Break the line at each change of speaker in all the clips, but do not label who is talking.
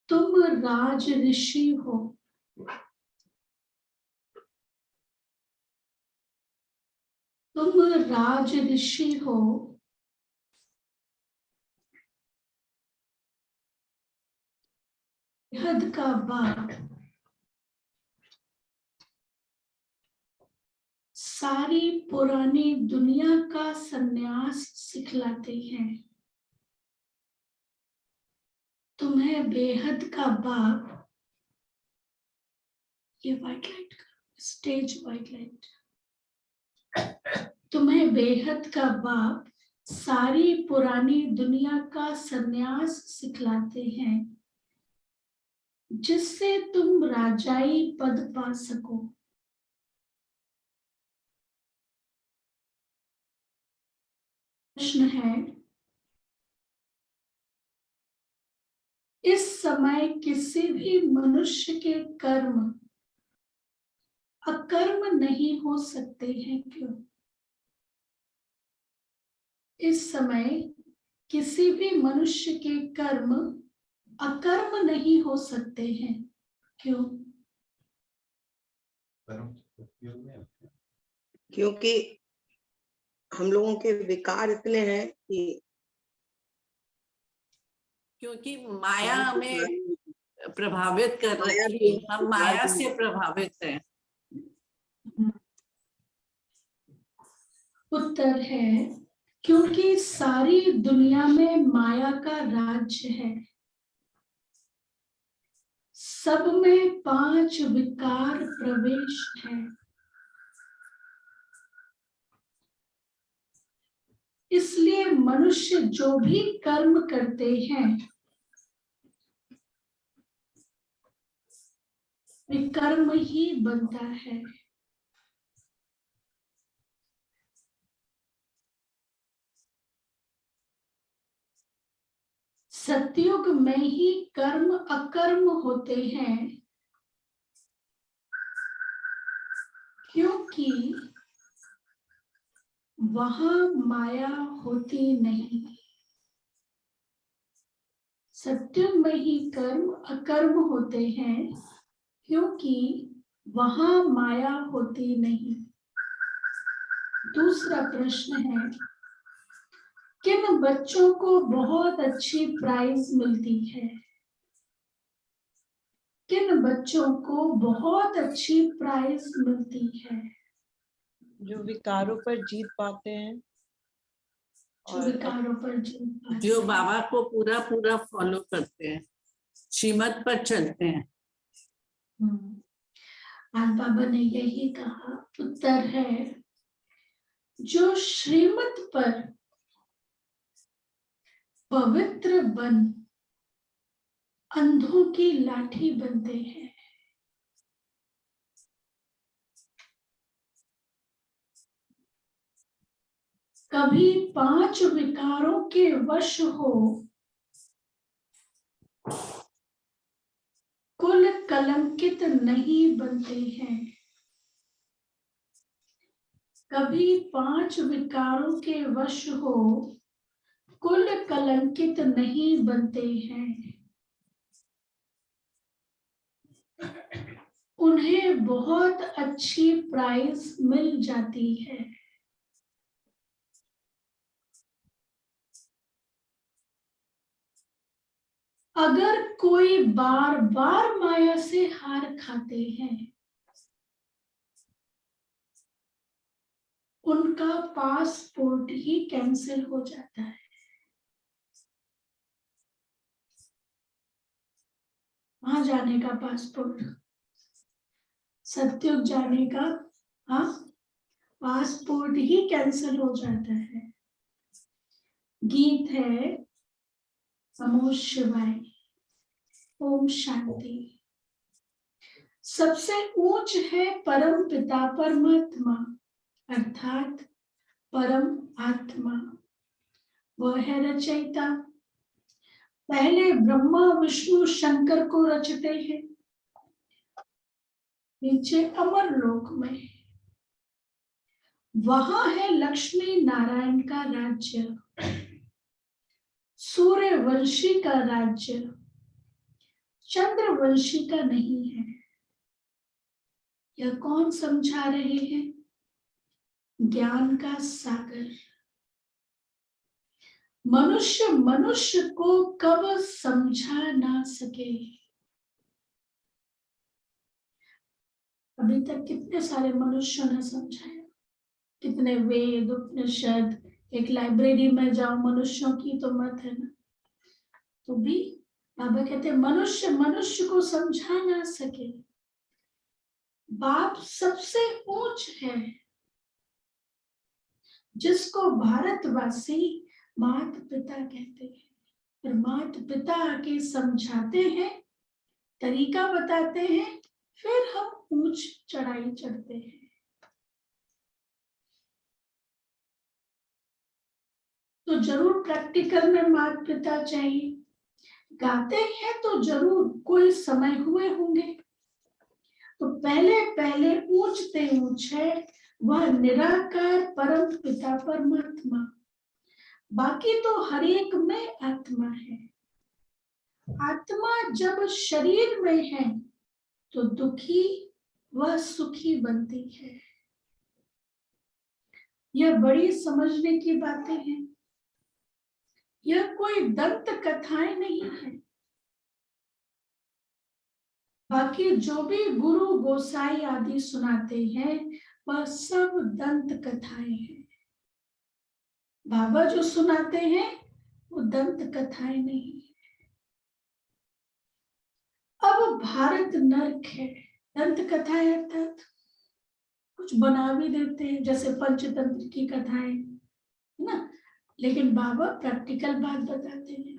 तुम राज ऋषि हो, तुम राज ऋषि हो, बेहद का बाप सारी पुरानी दुनिया का सन्यास सिखलाते हैं। तुम्हें बेहद का बाप, ये व्हाइट लाइट का स्टेज व्हाइट लाइट, तुम्हें बेहद का बाप सारी पुरानी दुनिया का सन्यास सिखलाते हैं, जिससे तुम राजाई पद पा सको। प्रश्न है, इस समय किसी भी मनुष्य के कर्म अकर्म नहीं हो सकते हैं क्यों? इस समय किसी भी मनुष्य के कर्म अकर्म नहीं हो सकते हैं क्यों?
क्योंकि हम लोगों के विकार इतने हैं कि
क्योंकि माया हमें प्रभावित कर रही है, हम माया से प्रभावित हैं।
उत्तर है, क्योंकि सारी दुनिया में माया का राज्य है। सब में 5 विकार प्रवेश है। इसलिए मनुष्य जो भी कर्म करते हैं विकर्म ही बनता है। सतयुग में ही कर्म अकर्म होते हैं, क्योंकि वहां माया होती नहीं। सतयुग में ही कर्म अकर्म होते हैं, क्योंकि वहां माया होती नहीं। दूसरा प्रश्न है, किन बच्चों को बहुत अच्छी प्राइज मिलती है? किन बच्चों को बहुत अच्छी प्राइज मिलती है?
जो विकारों पर जीत पाते हैं,
जो विकारों पर जीत पाते हैं,
जो बाबा को पूरा पूरा फॉलो करते हैं, श्रीमत पर चलते हैं।
आज बाबा ने यही कहा। उत्तर है, जो श्रीमत पर पवित्र बन अंधों की लाठी बनते हैं। कभी 5 विकारों के वश हो कुल कलंकित नहीं बनते हैं। कभी 5 विकारों के वश हो कुल कलंकित नहीं बनते हैं। उन्हें बहुत अच्छी प्राइज मिल जाती है। अगर कोई बार बार माया से हार खाते हैं, उनका पासपोर्ट ही कैंसिल हो जाता है। वहां जाने का पासपोर्ट, सतयुग जाने का पासपोर्ट ही कैंसिल हो जाता है। गीत है नमो शिवाय, ओम शांति। सबसे ऊंच है परम पिता परमात्मा, अर्थात परम आत्मा। वह है रचयिता। पहले ब्रह्मा विष्णु शंकर को रचते हैं, नीचे अमर लोक में वहां है लक्ष्मी नारायण का राज्य। सूर्यवंशी का राज्य चंद्रवंशी का नहीं है। यह कौन समझा रहे हैं? ज्ञान का सागर। मनुष्य मनुष्य को कब समझा ना सके। अभी तक कितने सारे मनुष्यों ने समझाया, कितने वेद उपनिषद, एक लाइब्रेरी में जाओ मनुष्यों की तो मत है ना, तो भी बाबा कहते मनुष्य मनुष्य को समझा ना सके। बाप सबसे ऊंच है, जिसको भारतवासी मात पिता कहते हैं। और मात पिता आके समझाते हैं, तरीका बताते हैं, फिर हम ऊंच चढ़ाई चढ़ते हैं। तो जरूर प्रैक्टिकल में मात पिता चाहिए। गाते हैं तो जरूर कोई समय हुए होंगे। तो पहले पहले ऊंचते ऊंच है वह निराकार परम पिता परमात्मा। बाकी तो हर एक में आत्मा है। आत्मा जब शरीर में है तो दुखी वह सुखी बनती है। यह बड़ी समझने की बातें हैं। यह कोई दंत कथाएं नहीं है। बाकी जो भी गुरु गोसाई आदि सुनाते हैं वह सब दंत कथाएं हैं। बाबा जो सुनाते हैं वो दंत कथाएं नहीं है। अब भारत नर्क है। दंत कथाएं अर्थात कुछ बना भी देते हैं, जैसे पंचतंत्र की कथाएं है ना, लेकिन बाबा प्रैक्टिकल बात बताते हैं।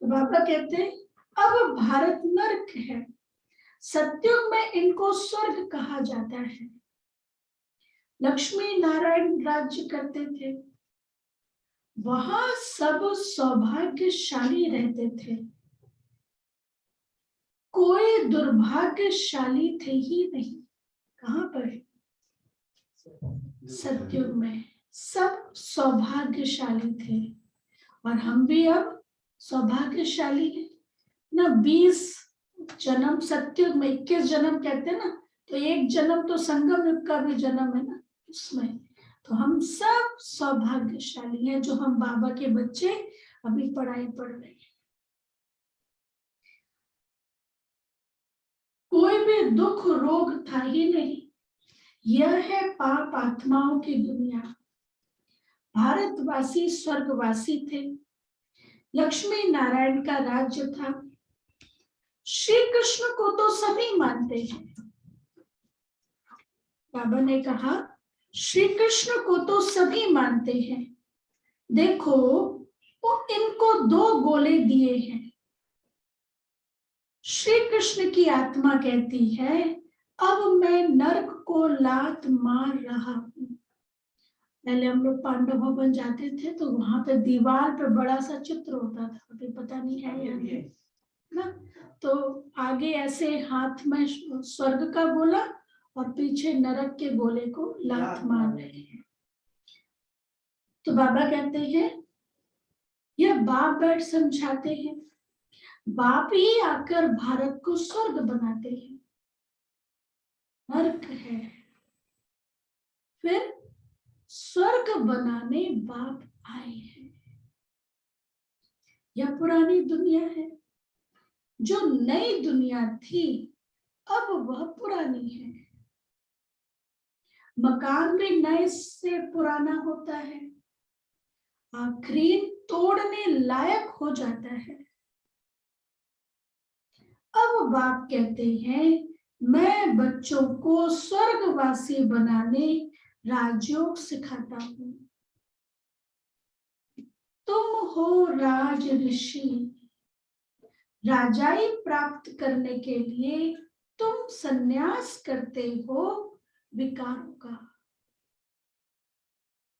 तो बाबा कहते हैं अब भारत नर्क है। सत्युग में इनको स्वर्ग कहा जाता है। लक्ष्मी नारायण राज्य करते थे, वहां सब सौभाग्यशाली रहते थे, कोई दुर्भाग्यशाली थे ही नहीं। कहां पर? सत्युग में सब सौभाग्यशाली थे। और हम भी अब सौभाग्यशाली हैं ना। 20 जन्म सत्युग में, 21 जन्म कहते हैं ना, तो एक जन्म तो संगम युग का भी जन्म है ना उसमें। तो हम सब सौभाग्यशाली हैं जो हम बाबा के बच्चे अभी पढ़ाई पढ़ रहे हैं। कोई भी दुख रोग था ही नहीं। यह है पाप आत्माओं की दुनिया। भारतवासी स्वर्गवासी थे। लक्ष्मी नारायण का राज्य था। श्री कृष्ण को तो सभी मानते हैं। बाबा ने कहा श्री कृष्ण को तो सभी मानते हैं। देखो वो इनको 2 गोले दिए हैं। श्री कृष्ण की आत्मा कहती है अब मैं नरक को लात मार रहा हूं। पहले हम लोग पांडव भवन जाते थे तो वहां पे दीवार पे बड़ा सा चित्र होता था, अभी पता नहीं है या नहीं ना। तो आगे ऐसे हाथ में स्वर्ग का गोला और पीछे नरक के गोले को लात मार रहे हैं। तो बाबा कहते हैं यह बाप बैठ समझाते हैं। बाप ही आकर भारत को स्वर्ग बनाते हैं। नरक है, फिर स्वर्ग बनाने बाप आए हैं। यह पुरानी दुनिया है। जो नई दुनिया थी अब वह पुरानी है। मकान भी नए से पुराना होता है, आखिरी तोड़ने लायक हो जाता है। अब बाप कहते हैं मैं बच्चों को स्वर्गवासी बनाने राजयोग सिखाता हूं। तुम हो राज ऋषि। राजाई प्राप्त करने के लिए तुम संन्यास करते हो विकारों का।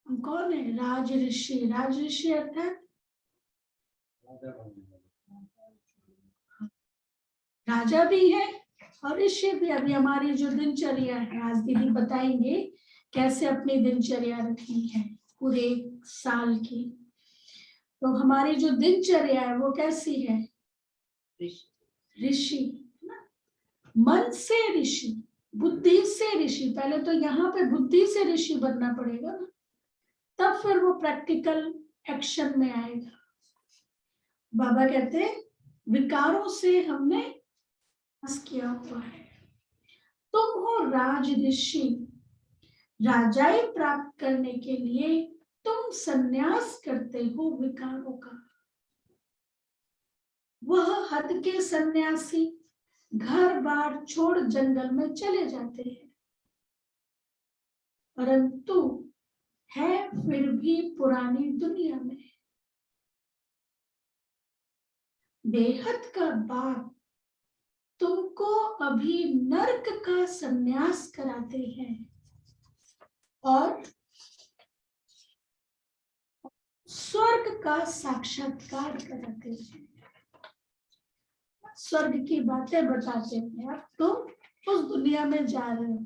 हम कौन है? राज ऋषि। राज ऋषि अर्थात राजा भी है और ऋषि भी। अभी हमारी जो दिनचर्या है, आज दीदी बताएंगे कैसे अपनी दिनचर्या रखनी है पूरे 1 साल की। तो हमारी जो दिनचर्या है वो कैसी है?
ऋषि।
ऋषि, है ना? मन से ऋषि, बुद्धि से ऋषि। पहले तो यहाँ पे बुद्धि से ऋषि बनना पड़ेगा ना, तब फिर वो प्रैक्टिकल एक्शन में आएगा। बाबा कहते हैं विकारों से हमने नाश किया हुआ है। तुम हो राज ऋषि, राजाई प्राप्त करने के लिए तुम संन्यास करते हो विकारों का। वह हद के सन्यासी घर बार छोड़ जंगल में चले जाते हैं, परंतु है फिर भी पुरानी दुनिया में। बेहद का बाप तुमको अभी नरक का संन्यास कराते हैं और स्वर्ग का साक्षात्कार कराते हैं। स्वर्ग की बातें बताते हैं, अब तुम उस दुनिया में जा रहे हो।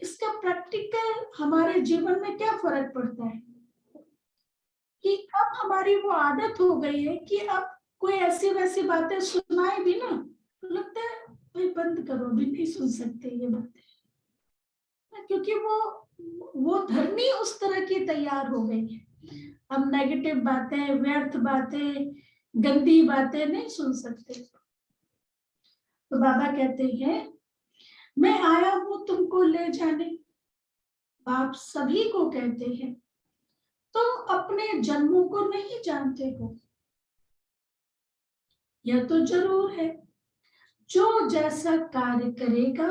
इसका प्रैक्टिकल हमारे जीवन में क्या फर्क पड़ता है कि अब हमारी वो आदत हो गई है कि अब कोई ऐसी वैसी बातें सुनाए भी ना तो लगता है भाई बंद करो, अभी नहीं सुन सकते ये बातें, क्योंकि वो धरनी उस तरह की तैयार हो गई है। हम नेगेटिव बातें, व्यर्थ बातें, गंदी बातें नहीं सुन सकते। तो बाबा कहते हैं मैं आया हूं तुमको ले जाने। आप सभी को कहते हैं तुम अपने जन्मों को नहीं जानते हो। यह तो जरूर है जो जैसा कार्य करेगा,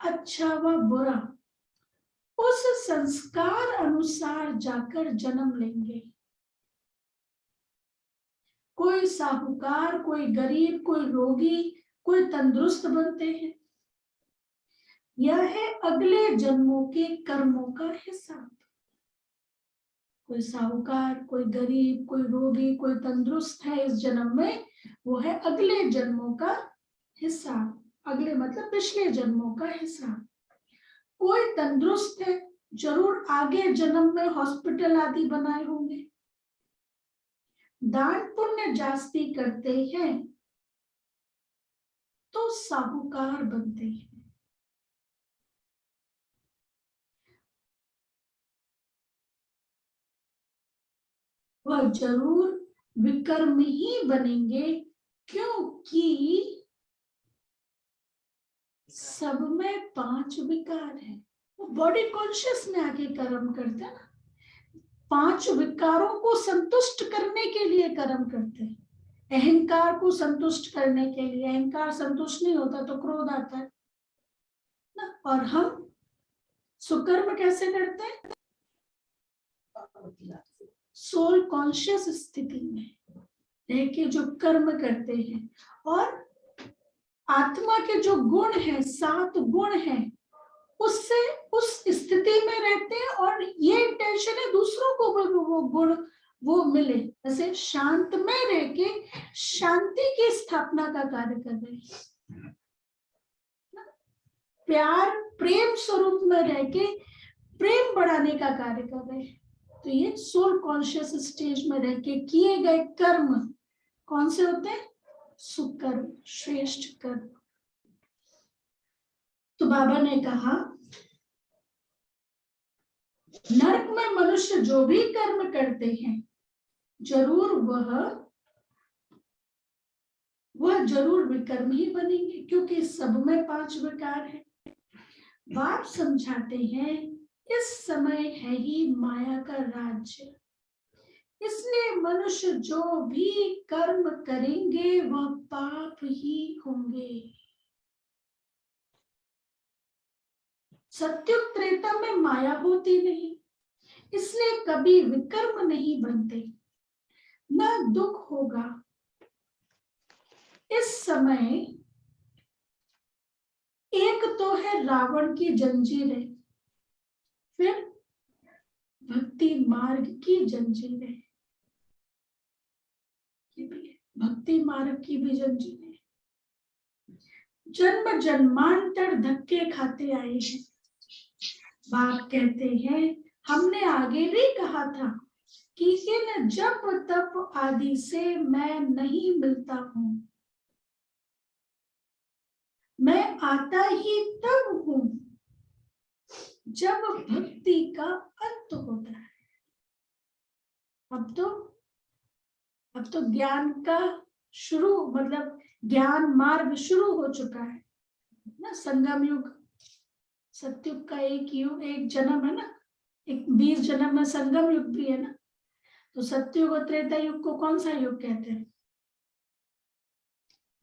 अच्छा व बुरा, उस संस्कार अनुसार जाकर जन्म लेंगे। कोई साहूकार, कोई गरीब, कोई रोगी, कोई तंदुरुस्त बनते हैं। यह है अगले जन्मों के कर्मों का हिसाब। कोई साहूकार, कोई गरीब, कोई रोगी, कोई तंदुरुस्त है इस जन्म में, वो है अगले जन्मों का हिसाब। अगले मतलब पिछले जन्मों का हिसाब। कोई तंदुरुस्त है, जरूर आगे जन्म में हॉस्पिटल आदि बनाए होंगे। दान पुण्य जास्ती करते हैं तो साहूकार बनते हैं। वह जरूर विकर्म ही बनेंगे, क्योंकि सब में 5 विकार है। वो बॉडी कॉन्शियस में आके कर्म करते हैं ना, 5 विकारों को संतुष्ट करने के लिए कर्म करते हैं। अहंकार को संतुष्ट करने के लिए, अहंकार संतुष्ट नहीं होता तो क्रोध आता है ना। और हम सुकर्म कैसे करते हैं? सोल कॉन्शियस स्थिति में रह के जो कर्म करते हैं, और आत्मा के जो गुण है, 7 गुण है, उससे उस स्थिति में रहते हैं। और ये इंटेंशन है दूसरों को वो गुण वो मिले। जैसे शांत में रह के शांति की स्थापना का कार्य कर रहे हैं, प्यार प्रेम स्वरूप में रह के प्रेम बढ़ाने का कार्य कर रहे हैं। तो ये सोल कॉन्शियस स्टेज में रह के किए गए कर्म कौन से होते हैं? सुकर्म, श्रेष्ठ कर्म। तो बाबा ने कहा नरक में मनुष्य जो भी कर्म करते हैं जरूर वह जरूर विकर्म ही बनेंगे, क्योंकि सब में 5 विकार है। बाप समझाते हैं इस समय है ही माया का राज्य, इसलिए मनुष्य जो भी कर्म करेंगे वह पाप ही होंगे। सत्युग त्रेता में माया होती नहीं, इसलिए कभी विकर्म नहीं बनते, न दुख होगा। इस समय एक तो है रावण की जंजीरें, फिर भक्ति मार्ग की जंजीरें, भक्ति मार्ग की भी जंजीरें। जन्म जन्मांतर धक्के खाते आए हैं। बाप कहते हैं हमने आगे भी कहा था कि इन जप तप आदि से मैं नहीं मिलता हूं, मैं आता ही तब हूं जब भक्ति का अंत होता है। अब तो ज्ञान का शुरू, मतलब ज्ञान मार्ग शुरू हो चुका है ना। संगम युग, सतयुग का एक युग, एक जन्म है ना, एक 20 जन्म में संगम युग भी है ना। तो सतयुग और त्रेता युग को कौन सा युग कहते हैं?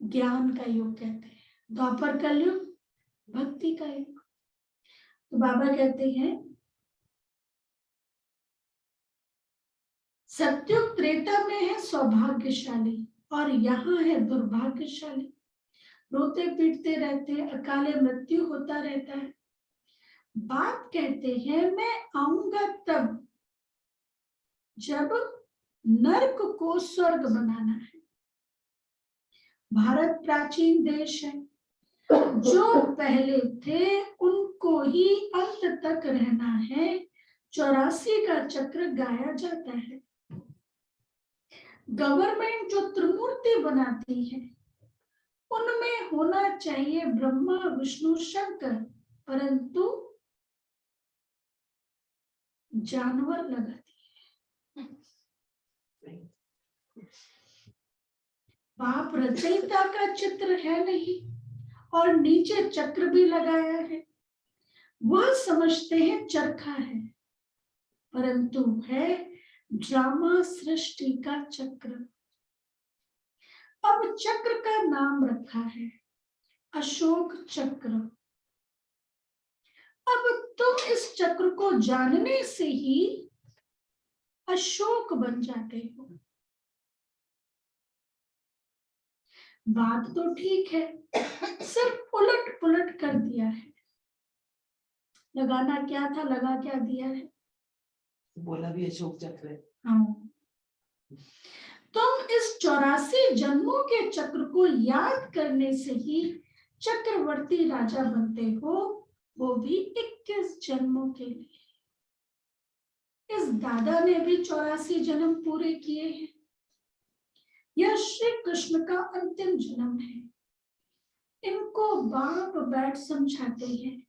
ज्ञान का युग कहते हैं। द्वापर कलयुग भक्ति का युग। तो बाबा कहते हैं सतयुग त्रेता में है सौभाग्यशाली और यहाँ है दुर्भाग्यशाली। रोते पीटते रहते हैं, अकाले मृत्यु होता रहता है। बाप कहते हैं मैं आऊंगा तब जब नर्क को स्वर्ग बनाना है। भारत प्राचीन देश है, जो पहले थे उनको ही अंत तक रहना है। 84 का चक्र गाया जाता है। गवर्नमेंट जो त्रिमूर्ति बनाती है उनमें होना चाहिए ब्रह्मा विष्णु शंकर, परंतु जानवर लगाती है। बाप रचयिता का चित्र है नहीं और नीचे चक्र भी लगाया है। वह समझते हैं चरखा है, परंतु है ड्रामा सृष्टि का चक्र। अब चक्र का नाम रखा है अशोक चक्र। अब तुम इस चक्र को जानने से ही अशोक बन जाते हो। बात तो ठीक है, सिर्फ उलट पुलट कर दिया है। लगाना क्या था, लगा क्या दिया है?
बोला भी अशोक चक्र है।
हाँ। तुम इस 84 जन्मों के चक्र को याद करने से ही चक्रवर्ती राजा बनते हो, वो भी 21 जन्मों के लिए। इस दादा ने भी 84 जन्म पूरे किए हैं। यह श्री कृष्ण का अंतिम जन्म है। इनको बाप बैठ समझाते हैं,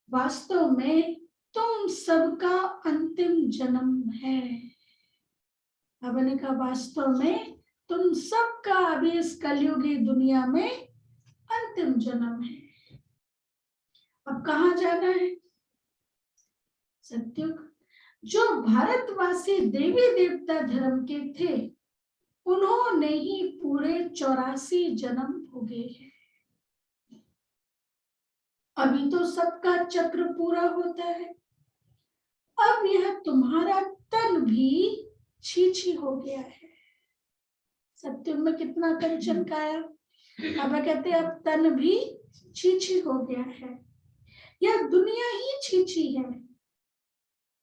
वास्तव में तुम सबका अंतिम जन्म है। अब ने कहा वास्तव में तुम सबका अभी इस कलयुगी दुनिया में अंतिम जन्म है। अब कहाँ जाना है? सतयुग। जो भारतवासी देवी देवता धर्म के थे उन्होंने ही पूरे 84 जन्म भोगे हैं। अभी तो सबका चक्र पूरा होता है। अब यह तुम्हारा तन भी छी हो गया है। सत्युग में कितना तन चमकाया, अब कहते हैं अब तन भी छी हो गया है। यह दुनिया ही छी है,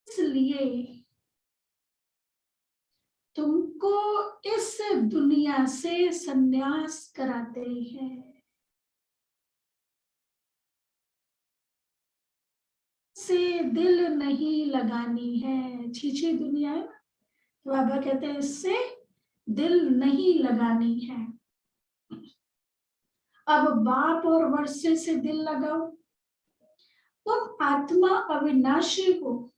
इसलिए तुमको इस दुनिया से संन्यास कराते हैं। से दिल नहीं लगानी है। छी दुनिया है, तो बाबा कहते हैं इससे दिल नहीं लगानी है। अब बाप और वर्षे से दिल लगाओ। तुम आत्मा अविनाशी हो,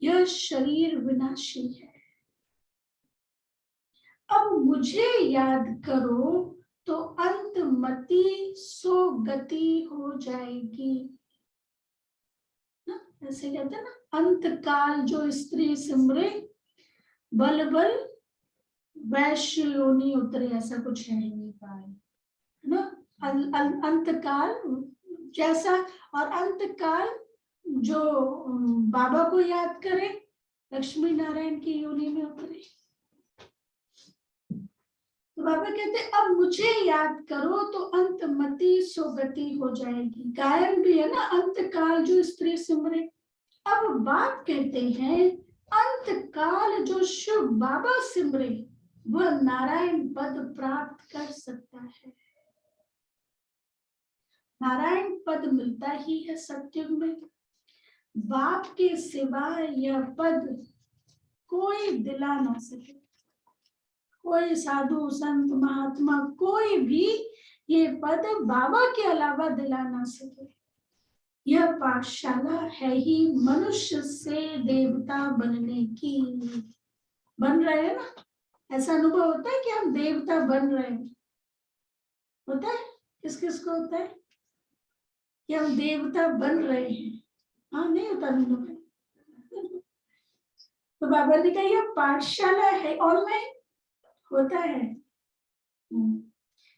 यह शरीर विनाशी है। अब मुझे याद करो तो अंतमति सो गति हो जाएगी। ऐसे कहते हैं ना, अंत काल जो स्त्री सिमरे बल बल वैश्य योनि उतरे, ऐसा कुछ है ना। अंत काल जैसा, और अंत काल जो बाबा को याद करे लक्ष्मी नारायण की योनि में उतरे। तो बाबा कहते अब मुझे याद करो तो अंतमति सोगति हो जाएगी। गायन भी है ना, अंत काल जो स्त्री सिमरे। अब बाप कहते हैं अंत काल जो शिव बाबा सिमरे वह नारायण पद प्राप्त कर सकता है। नारायण पद मिलता ही है सत्युग में। बाप के सिवा यह पद कोई दिला ना सके, कोई साधु संत महात्मा कोई भी ये पद बाबा के अलावा दिला ना सके। यह पाठशाला है ही मनुष्य से देवता बनने की। बन रहे हैं ना, ऐसा अनुभव होता है कि हम देवता बन रहे हैं? होता है? किस किस को होता है कि हम देवता बन रहे हैं? हाँ, नहीं होता अनुभव? तो बाबा ने कहा यह पाठशाला है, ऑनलाइन होता है।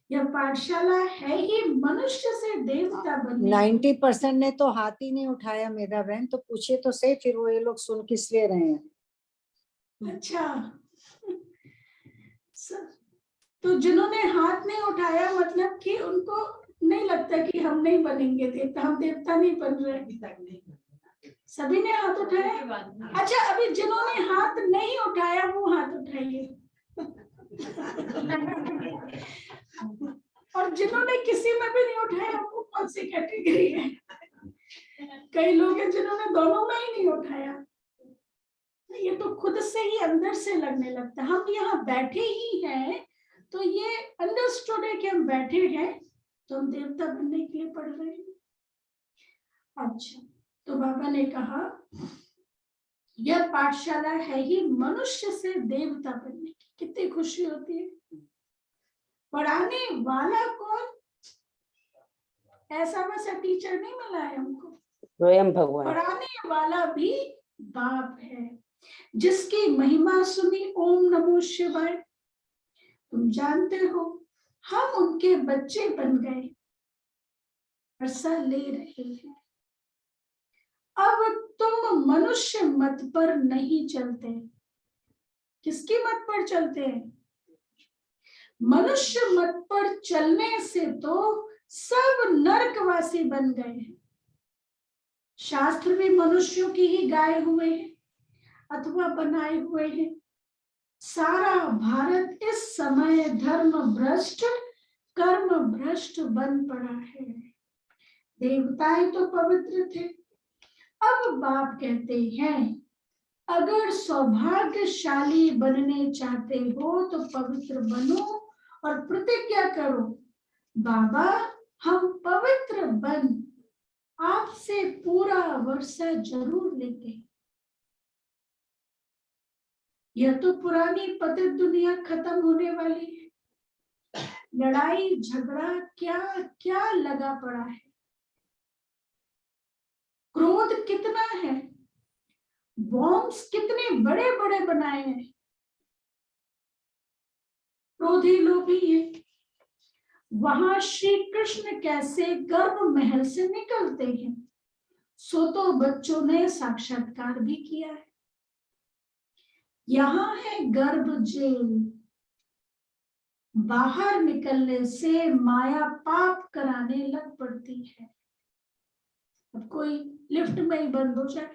यह पाठशाला है ही मनुष्य से देवता बनने।
90% ने तो हाथ ही नहीं उठाया मेरा बहन, तो पूछे तो सही, फिर वो ये लोग सुन किस लिए रहे हैं।
अच्छा तो जिन्होंने हाथ नहीं उठाया मतलब कि उनको नहीं लगता कि हम नहीं बनेंगे देवता, हम देवता नहीं बन रहे। सभी ने हाथ उठाया। अच्छा, अभी जिन्होंने हाथ नहीं उठाया वो हाथ उठाइए। और जिन्होंने किसी में भी नहीं उठाया वो कौन सी कैटेगरी है? कई लोग हैं जिन्होंने दोनों में ही नहीं उठाया। ये तो खुद से ही अंदर से लगने लगता है। हम यहाँ बैठे ही हैं तो ये अंडरस्टूड है कि हम बैठे हैं तो हम देवता बनने के लिए पढ़ रहे हैं। अच्छा, तो बाबा ने कहा यह पाठशाला है ही मनुष्य से देवता बनने की। कितनी खुशी होती है। पढ़ाने वाला कौन? ऐसा वैसा टीचर नहीं मिला है हमको,
स्वयं भगवान।
पढ़ाने वाला भी बाप है, जिसकी महिमा सुनी ओम नमो शिवाय। तुम जानते हो हम उनके बच्चे बन गए, वर्षा ले रहे हैं। अब तुम मनुष्य मत पर नहीं चलते। किसकी मत पर चलते हैं? मनुष्य मत पर चलने से तो सब नरकवासी बन गए हैं। शास्त्र भी मनुष्यों की ही गाए हुए हैं अथवा बनाए हुए हैं। सारा भारत इस समय धर्म भ्रष्ट कर्म भ्रष्ट बन पड़ा है। देवताएं तो पवित्र थे। अब बाप कहते हैं अगर सौभाग्यशाली बनने चाहते हो तो पवित्र बनो और प्रतिज्ञा करो, बाबा हम पवित्र बन आपसे पूरा वर्षा जरूर लेंगे। यह तो पुरानी पतित दुनिया खत्म होने वाली है। लड़ाई झगड़ा क्या क्या लगा पड़ा है। क्रोध कितना है, बॉम्ब्स कितने बड़े बड़े बनाए हैं। क्रोधी लोभी है। वहां श्री कृष्ण कैसे गर्भ महल से निकलते हैं सो तो बच्चों ने साक्षात्कार भी किया है। यहाँ है गर्भ जेल, बाहर निकलने से माया पाप कराने लग पड़ती है। अब कोई लिफ्ट में ही बंद हो जाए,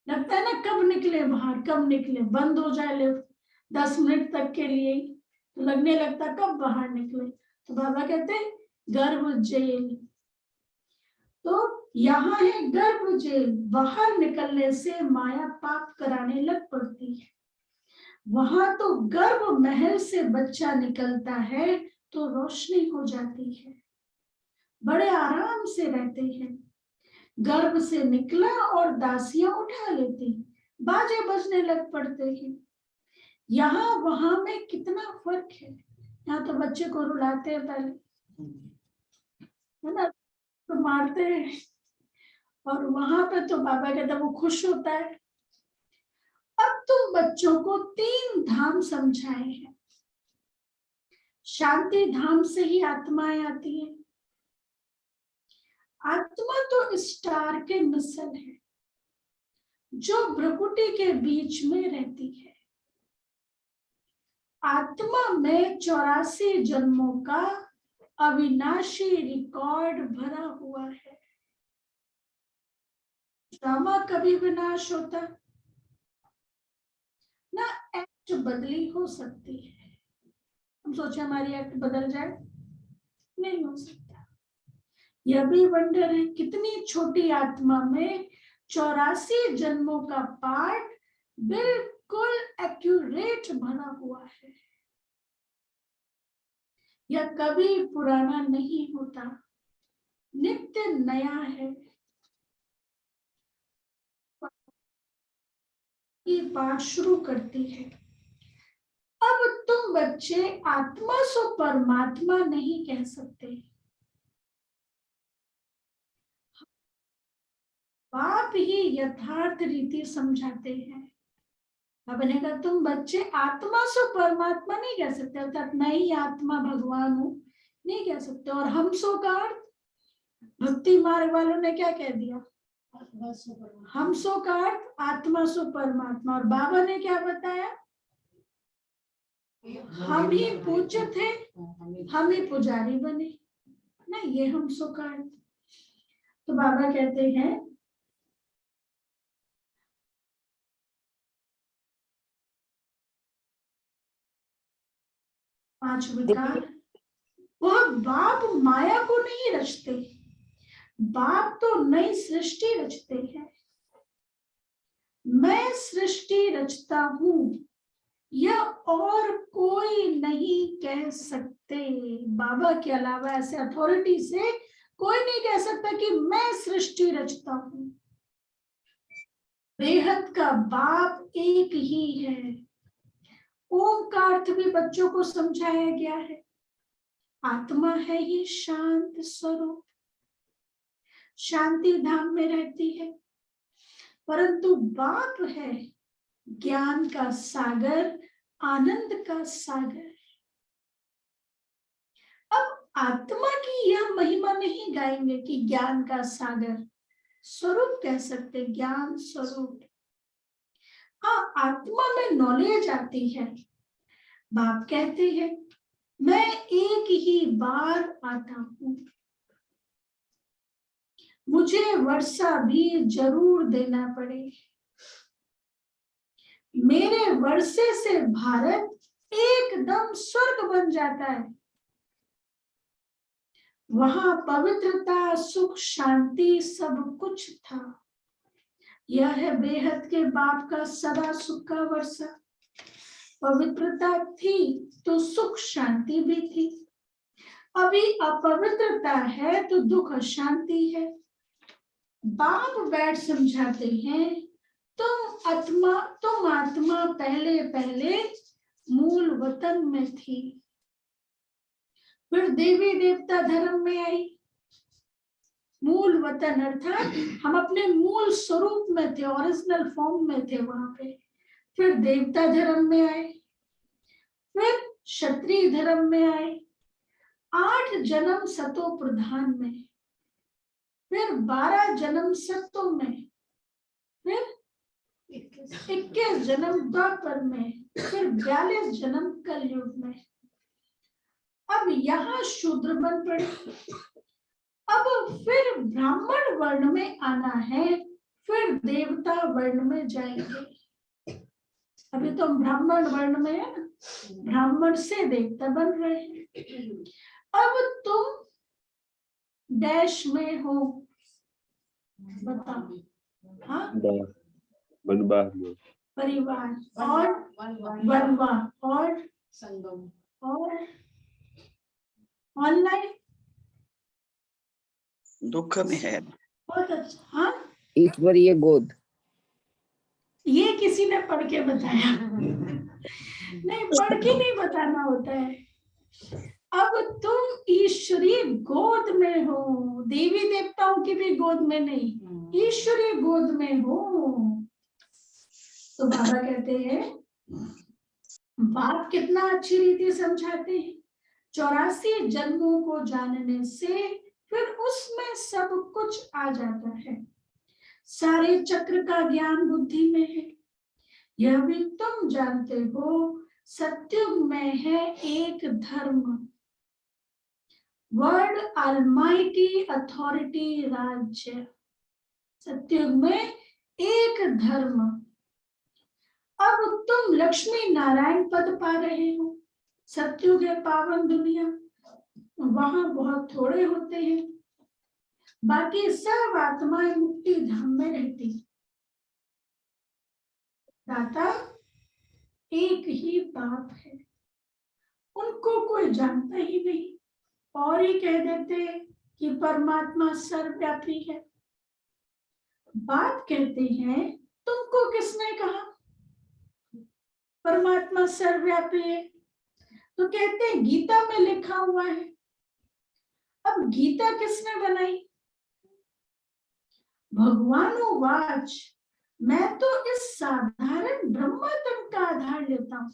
लगता है ना कब निकले बाहर, कब निकले। बंद हो जाए लिफ्ट 10 मिनट तक के लिए ही तो लगने लगता कब बाहर निकले। तो बाबा कहते हैं गर्भ जेल। तो यहाँ है गर्भ जेल, बाहर निकलने से माया पाप कराने लग पड़ती है। वहां तो गर्भ महल से बच्चा निकलता है तो रोशनी हो जाती है, बड़े आराम से रहते हैं। गर्भ से निकला और दासियां उठा लेती, बाजे बजने लग पड़ते हैं। यहाँ वहां में कितना फर्क है। यहाँ तो बच्चे को रुलाते हैं पहले, है ना, तो मारते हैं, और वहां पे तो बाबा कहता वो खुश होता है। अब तुम बच्चों को 3 धाम समझाए हैं। शांति धाम से ही आत्माएं आती है। आत्मा तो स्टार के मिसल है जो भ्रकुटी के बीच में रहती है। आत्मा में 84 जन्मों का अविनाशी रिकॉर्ड भरा हुआ है। ड्रामा कभी विनाश होता ना, एक्ट बदली हो सकती है। हम सोचे हमारी एक्ट बदल जाए, नहीं हो सकता। यह भी वंडर है कितनी छोटी आत्मा में 84 जन्मों का पाठ बिल्कुल एक्यूरेट भरा हुआ है। यह कभी पुराना नहीं होता, नित्य नया है। ये पाठ शुरू करती है, अब तुम बच्चे आत्मा सो परमात्मा नहीं कह सकते। बाप ही यथार्थ रीति समझाते हैं। अब ने कहा तुम बच्चे आत्मा सो परमात्मा नहीं कह सकते, अर्थात मैं ही आत्मा भगवान हूं नहीं कह सकते। और हम सो का अर्थ भक्ति मार्ग वालों ने क्या कह दिया, हम सो का अर्थ आत्मा सो परमात्मा। और बाबा ने क्या बताया, हम ही पूज्य थे, हम ही पुजारी बने ना, ये हम सो का अर्थ। तो बाबा कहते हैं पांच विकार, वह बाप माया को नहीं रचते, बाप तो नई सृष्टि रचते हैं। मैं सृष्टि रचता हूं यह और कोई नहीं कह सकते। बाबा के अलावा ऐसे अथॉरिटी से कोई नहीं कह सकता कि मैं सृष्टि रचता हूं। बेहद का बाप एक ही है। ओम का अर्थ भी बच्चों को समझाया गया है। आत्मा है ये शांत स्वरूप, शांति धाम में रहती है। परंतु बाप है ज्ञान का सागर, आनंद का सागर। अब आत्मा की यह महिमा नहीं गाएंगे कि ज्ञान का सागर, स्वरूप कह सकते, ज्ञान स्वरूप। हाँ, आत्मा में नॉलेज आती है। बाप कहते हैं मैं एक ही बार आता हूं, मुझे वर्षा भी जरूर देना पड़े। मेरे वर्षे से भारत एकदम स्वर्ग बन जाता है। वहां पवित्रता, सुख, शांति सब कुछ था। यह है बेहद के बाप का सदा सुख का वर्षा। पवित्रता थी तो सुख शांति भी थी। अभी अपवित्रता है तो दुख शांति है। बाप बैठ समझाते हैं तुम आत्मा पहले पहले मूल वतन में थी, फिर देवी देवता धर्म में आई। मूल वतन अर्थात हम अपने मूल स्वरूप में थे, ओरिजिनल फॉर्म में थे वहां पे। फिर देवता धर्म में आए, फिर क्षत्रिय धर्म में आए, 8 जन्म सतो प्रधान में, फिर 12 जन्म सत्व में, फिर 21 जन्म द्वापर में, फिर 42 जन्म कलयुग में। अब यहाँ शूद्र बन पड़े। अब फिर ब्राह्मण वर्ण में आना है, फिर देवता वर्ण में जाएंगे। अभी तो हम ब्राह्मण वर्ण में है ना, ब्राह्मण से देवता बन रहे हैं। अब तुम डैश में हो, बताओ। हाँ, परिवार और वनवा और
संगम
और ऑनलाइन
दुख में है।
बहुत अच्छा। हाँ,
ईश्वरीय गोद,
ये किसी ने पढ़ के बताया। नहीं, पढ़ के नहीं बताना होता है। अब तुम ईश्वरीय गोद में हो, देवी देवताओं की भी गोद में नहीं, ईश्वरीय गोद में हो। तो बाबा कहते हैं बाप कितना अच्छी रीति समझाते हैं। 84 जन्मों को जानने से फिर उसमें सब कुछ आ जाता है। सारे चक्र का ज्ञान बुद्धि में है। यह भी तुम जानते हो, सत्युग में है एक धर्म, वर्ड अलमाइटी अथॉरिटी राज्य। सत्युग में एक धर्म। अब तुम लक्ष्मी नारायण पद पा रहे हो। सत्युग है पावन दुनिया, वहां बहुत थोड़े होते हैं, बाकी सब आत्माएं मुक्ति धाम में रहती। दाता एक ही बाप है, उनको कोई जानता ही नहीं, और ही कह देते कि परमात्मा सर्वव्यापी है। बात कहते हैं तुमको किसने कहा परमात्मा सर्वव्यापी है? तो कहते हैं गीता में लिखा हुआ है। अब गीता किसने बनाई? भगवानुवाच, मैं तो इस साधारण ब्रह्मतम का आधार लेता हूं।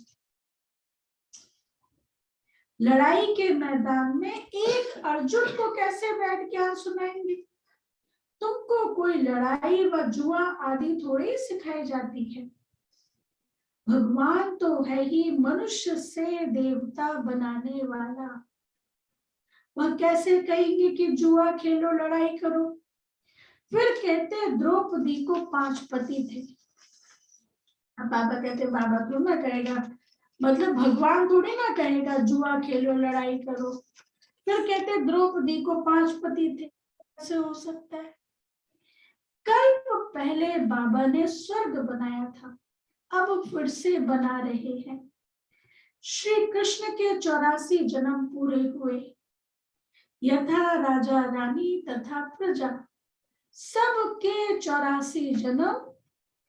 लड़ाई के मैदान में एक अर्जुन को कैसे बैठ के सुनाएंगे? तुमको कोई लड़ाई व जुआ आदि थोड़ी सिखाई जाती है। भगवान तो है ही मनुष्य से देवता बनाने वाला। वह कैसे कहेंगे कि जुआ खेलो, लड़ाई करो? फिर कहते द्रौपदी को 5 पति थे। अब बाबा कहते बाबा क्यों ना कहेगा, मतलब भगवान थोड़ी ना कहेगा जुआ खेलो, लड़ाई करो। फिर कहते द्रौपदी को 5 पति थे, कैसे हो सकता है? कल्प पहले बाबा ने स्वर्ग बनाया था, अब फिर से बना रहे हैं। श्री कृष्ण के 84 जन्म पूरे हुए, यथा राजा रानी तथा प्रजा, सबके 84 जन्म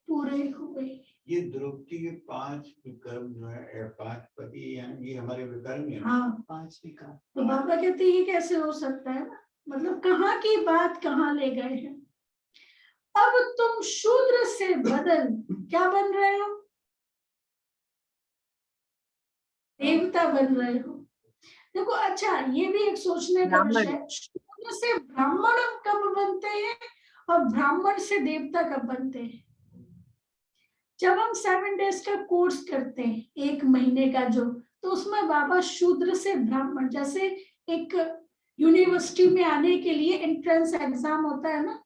पूरे हुए।
ये द्रौपदी के 5 विक्रम जो है, 5 पति हैं, ये हमारे विक्रम है।
हाँ,
5 विकार।
तो बाबा कहते ये कैसे हो सकता है ना, मतलब कहाँ की बात कहाँ ले गए हैं। अब तुम शूद्र से बदल क्या बन रहे हो? देवता बन रहे हो। देखो अच्छा, ये भी एक सोचने का विषय है, शूद्र से ब्राह्मण कब बनते हैं और ब्राह्मण से देवता कब बनते हैं? जब हम 7 डेज का कोर्स करते हैं, 1 महीने का जो, तो उसमें बाबा शूद्र से ब्राह्मण, जैसे एक यूनिवर्सिटी में आने के लिए एंट्रेंस एग्जाम होता है ना,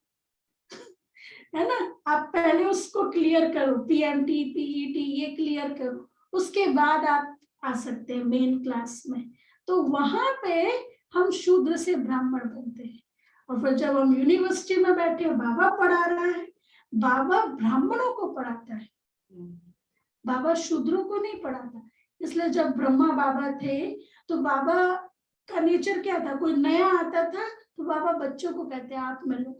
है ना, आप पहले उसको क्लियर करो, पीएमटी पीईटी ये क्लियर करो, उसके बाद आप आ सकते हैं मेन क्लास में। तो वहां पे हम शूद्र से ब्राह्मण बनते हैं। और फिर जब हम यूनिवर्सिटी में बैठे, बाबा पढ़ा रहा है, बाबा ब्राह्मणों को पढ़ाता है, बाबा शूद्रों को नहीं पढ़ाता। इसलिए जब ब्रह्मा बाबा थे तो बाबा का नेचर क्या था, कोई नया आता था तो बाबा बच्चों को कहते आप मिलो।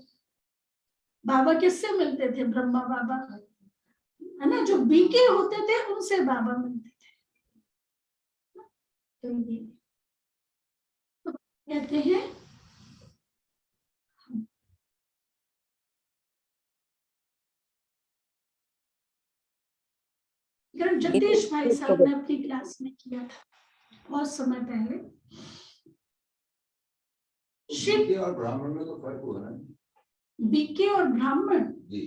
बाबा किससे मिलते थे? ब्रह्मा बाबा, है ना, जो बीके होते थे उनसे बाबा मिलते थे। तो ये कहते हैं जगदीश भाई साहब ने अपनी क्लास में किया था बहुत समय पहले।
बीके और ब्राह्मण में तो फर्क हुआ ना?
बीके और ब्राह्मण
जी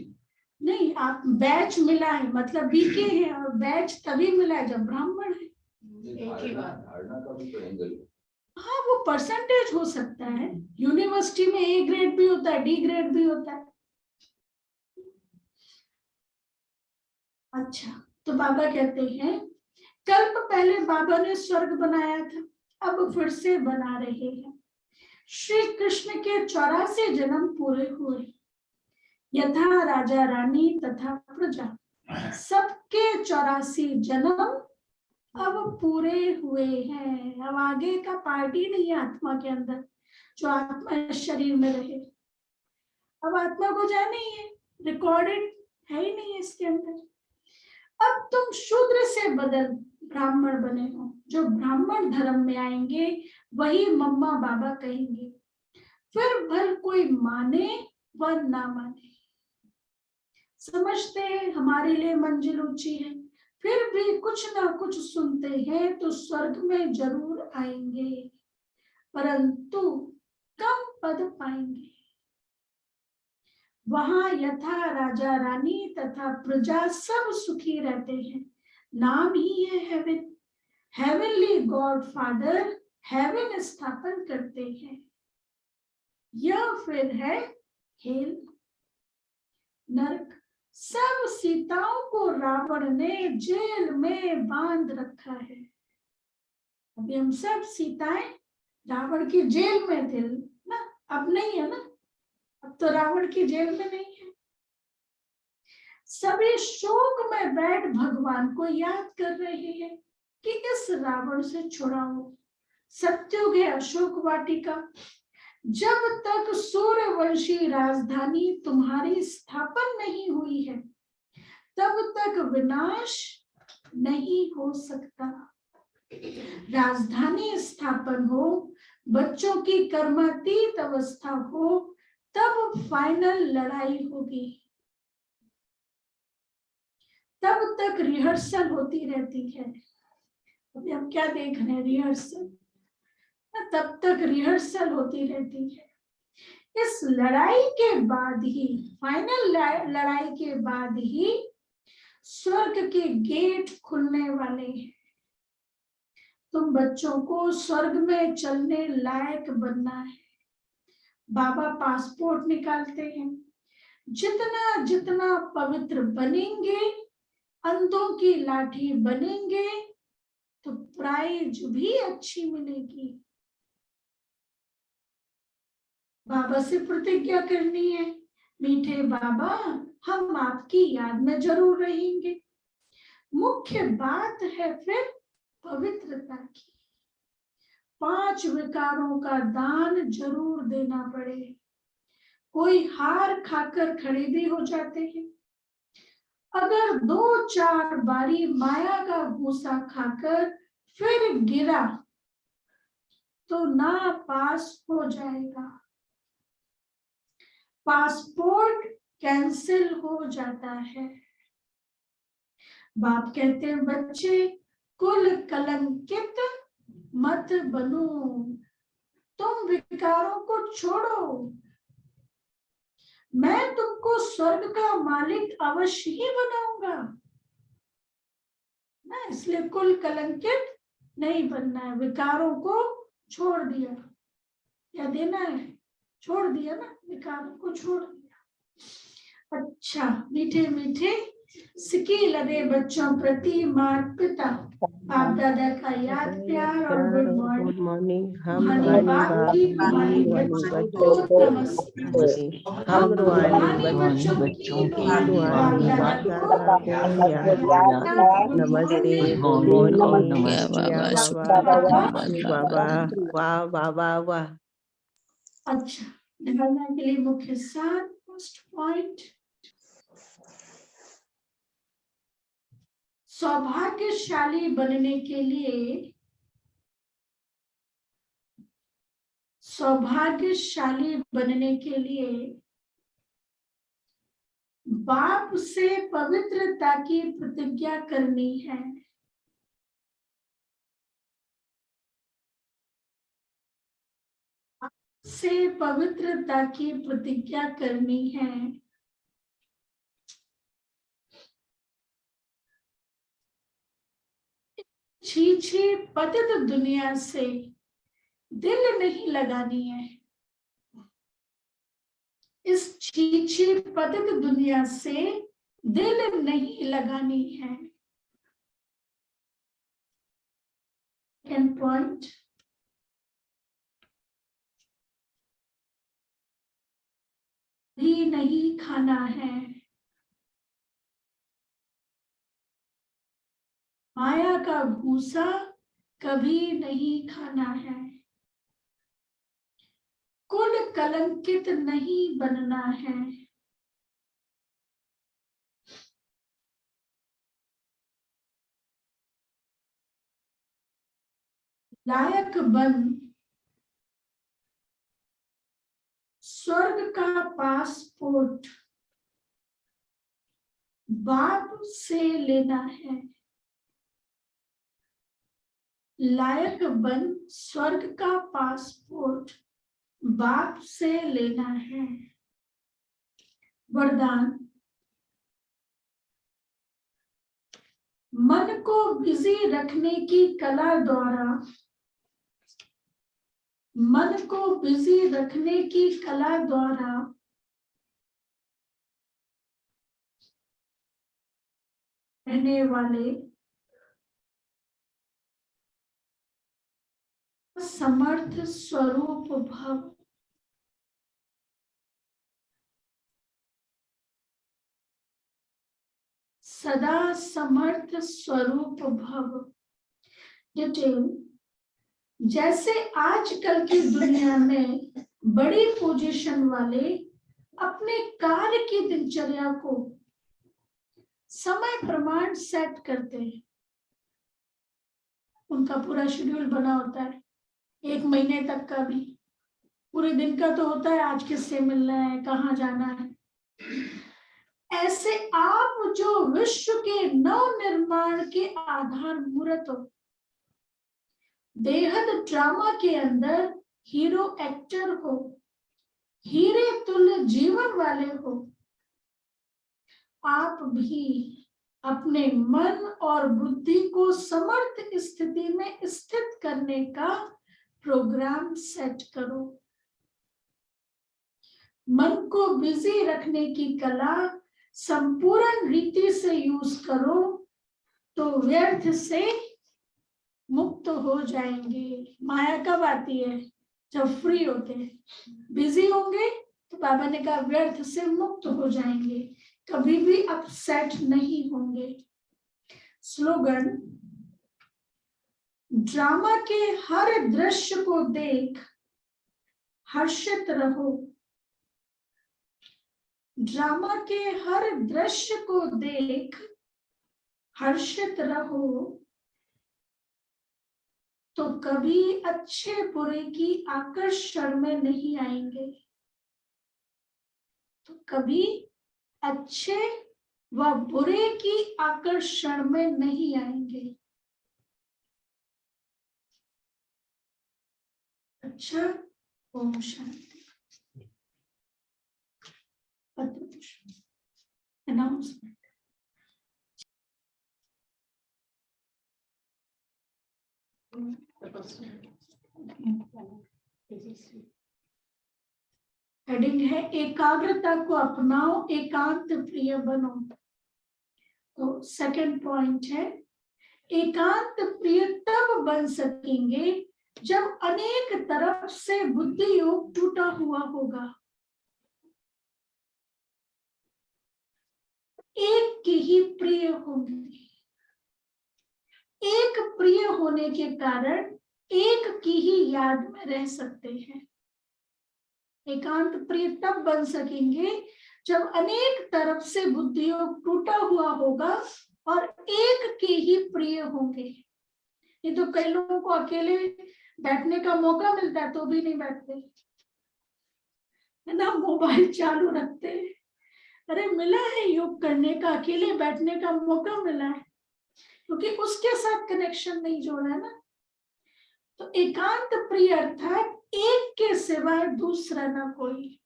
नहीं, आप बैच मिला है, मतलब बीके है, और बैच तभी मिला है जब ब्राह्मण है।
एक ही बात।
धारणा का भी तो एंगल है।
हाँ, वो परसेंटेज हो सकता है, यूनिवर्सिटी में ए ग्रेड भी होता है, डी ग्रेड भी होता है। अच्छा, तो बाबा कहते हैं कल्प पहले बाबा ने स्वर्ग बनाया था, अब फिर से बना रहे हैं। श्री कृष्ण के 84 जन्म पूरे हुए, यथा राजा रानी तथा प्रजा, सबके 84 जन्म अब पूरे हुए हैं। अब आगे का पार्टी नहीं है आत्मा के अंदर, जो आत्मा शरीर में रहे। अब आत्मा को जाना ही है, रिकॉर्डेड है ही नहीं है इसके अंदर। अब तुम शूद्र से बदल ब्राह्मण बने हो, जो ब्राह्मण धर्म में आएंगे वही मम्मा बाबा कहेंगे, फिर भल कोई माने व ना माने। समझते हैं हमारे लिए मंजिल ऊंची है, फिर भी कुछ ना कुछ सुनते हैं तो स्वर्ग में जरूर आएंगे, परंतु कम पद पाएंगे। वहां यथा राजा रानी तथा प्रजा सब सुखी रहते हैं। नाम ही है heaven, heavenly god father heaven स्थापन करते हैं। यह फिर है हेल, नरक। सब सीताओं को रावण ने जेल में बांध रखा है। अभी हम सब सीताएं रावण की जेल में थे ना, अब नहीं है ना, अब तो रावण की जेल में नहीं है। सभी शोक में बैठ भगवान को याद कर रहे हैं कि इस रावण से छुड़ाओ। सत्युग है अशोक वाटिका। जब तक सूर्यवंशी राजधानी तुम्हारी स्थापन नहीं हुई है तब तक विनाश नहीं हो सकता। राजधानी स्थापन हो, बच्चों की कर्मातीत अवस्था हो, तब फाइनल लड़ाई होगी। तब तक रिहर्सल होती रहती है। अभी हम क्या देख रहे हैं? रिहर्सल। तब तक रिहर्सल होती रहती है। इस लड़ाई के बाद ही, फाइनल लड़ाई के बाद ही स्वर्ग के गेट खुलने वाले हैं। तुम बच्चों को स्वर्ग में चलने लायक बनना है। बाबा पासपोर्ट निकालते हैं। जितना जितना पवित्र बनेंगे, अंधों की लाठी बनेंगे, तो प्राइज भी अच्छी मिलेगी। बाबा से प्रतिज्ञा करनी है, मीठे बाबा हम आपकी याद में जरूर रहेंगे। मुख्य बात है फिर पवित्रता की। 5 विकारों का दान जरूर देना पड़े। कोई हार खाकर खड़े भी हो जाते हैं। अगर 2-4 बारी माया का भूसा खाकर फिर गिरा तो ना पास हो जाएगा। पासपोर्ट कैंसिल हो जाता है। बाप कहते हैं बच्चे कुल कलंकित मत बनो, तुम विकारों को छोड़ो। मैं तुमको स्वर्ग का मालिक अवश्य ही बनाऊंगा ना, इसलिए कुल कलंकित नहीं बनना है। विकारों को छोड़ दिया, क्या देना है? छोड़ दिया ना, विकारों को छोड़ दिया। अच्छा मीठे मीठे सिकी लगे बच्चों प्रति माता पिता बाप दादा का याद प्यार और गुड मॉर्निंग।
हम
रूहानी बाप की रूहानी बच्चों को नमस्ते। हम रूहानी बच्चों की बाप दादा को याद
नमस्ते,
गुड
गुड
मॉर्निंग।
मॉर्निंग बाबा। वाह बाबा वाह।
अच्छा, निकालने के लिए मुख्य सार। फर्स्ट पॉइंट, सौभाग्यशाली बनने के लिए, सौभाग्यशाली बनने के लिए बाप से पवित्रता की प्रतिज्ञा करनी है। से पवित्रता की प्रतिज्ञा करनी है। छी पतित दुनिया से दिल नहीं लगानी है। इस छी पतित दुनिया से दिल नहीं लगानी है। सेकंड पॉइंट, भी नहीं खाना है। माया का भूसा कभी नहीं खाना है। कुल कलंकित नहीं बनना है। लायक बन स्वर्ग का पासपोर्ट बाप से लेना है। लायक बन स्वर्ग का पासपोर्ट बाप से लेना है। वरदान, मन को बिजी रखने की कला द्वारा, मन को बिजी रखने की कला द्वारा रहने वाले समर्थ स्वरूप भव। सदा समर्थ स्वरूप भव। डिटेल, जैसे आजकल की दुनिया में बड़ी पोजीशन वाले अपने कार्य की दिनचर्या को समय प्रमाण सेट करते हैं, उनका पूरा शेड्यूल बना होता है, 1 महीने तक का भी, पूरे दिन का तो होता है, आज किससे मिलना है, कहाँ जाना है। ऐसे आप जो विश्व के नव निर्माण के आधार मूर्त हो, बेहद ड्रामा के अंदर हीरो एक्टर हो, हीरे तुल्य जीवन वाले हो, आप भी अपने मन और बुद्धि को समर्थ स्थिति में स्थित करने का प्रोग्राम सेट करो। मन को बिजी रखने की कला संपूर्ण रीति से यूज करो तो व्यर्थ से मुक्त हो जाएंगे। माया कब आती है? जब फ्री होते हैं, बिजी होंगे तो बाबा ने कहा व्यर्थ से मुक्त हो जाएंगे, कभी भी अपसेट नहीं होंगे। स्लोगन, ड्रामा के हर दृश्य को देख हर्षित रहो। ड्रामा के हर दृश्य को देख हर्षित रहो तो कभी अच्छे बुरे की आकर्षण में नहीं आएंगे, तो कभी अच्छे व बुरे की आकर्षण में नहीं आएंगे। अच्छा, ओम शांति। अनाउंसमेंट। हेडिंग है एकाग्रता को अपनाओ, एकांत प्रिय बनो। तो सेकंड पॉइंट है, एकांत प्रिय तब बन सकेंगे जब अनेक तरफ से बुद्धि योग टूटा हुआ होगा। एक की ही प्रिय होंगे। एक प्रिय होने के कारण एक की ही याद में रह सकते हैं। एकांत प्रिय तब बन सकेंगे जब अनेक तरफ से बुद्धि योग टूटा हुआ होगा और एक के ही प्रिय होंगे। ये तो कई लोगों को अकेले बैठने का मौका मिलता है तो भी नहीं बैठते है ना, मोबाइल चालू रखते हैं। अरे मिला है योग करने का, अकेले बैठने का मौका मिला है, क्योंकि उसके साथ कनेक्शन नहीं जोड़ा है ना। तो एकांत प्रिय अर्थात एक के सिवाय दूसरा ना कोई।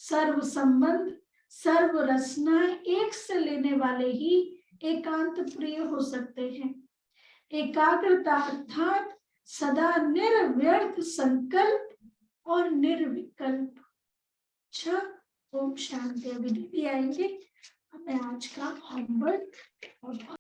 सर्व संबंध, सर्व रचना एक से लेने वाले ही एकांत प्रिय हो सकते हैं। एकाग्रता अर्थात सदा निर्व्यर्थ संकल्प और निर्विकल्प। अच्छा, ओम शांति। अभी दीदी आएंगे, हमें आज का होमवर्क और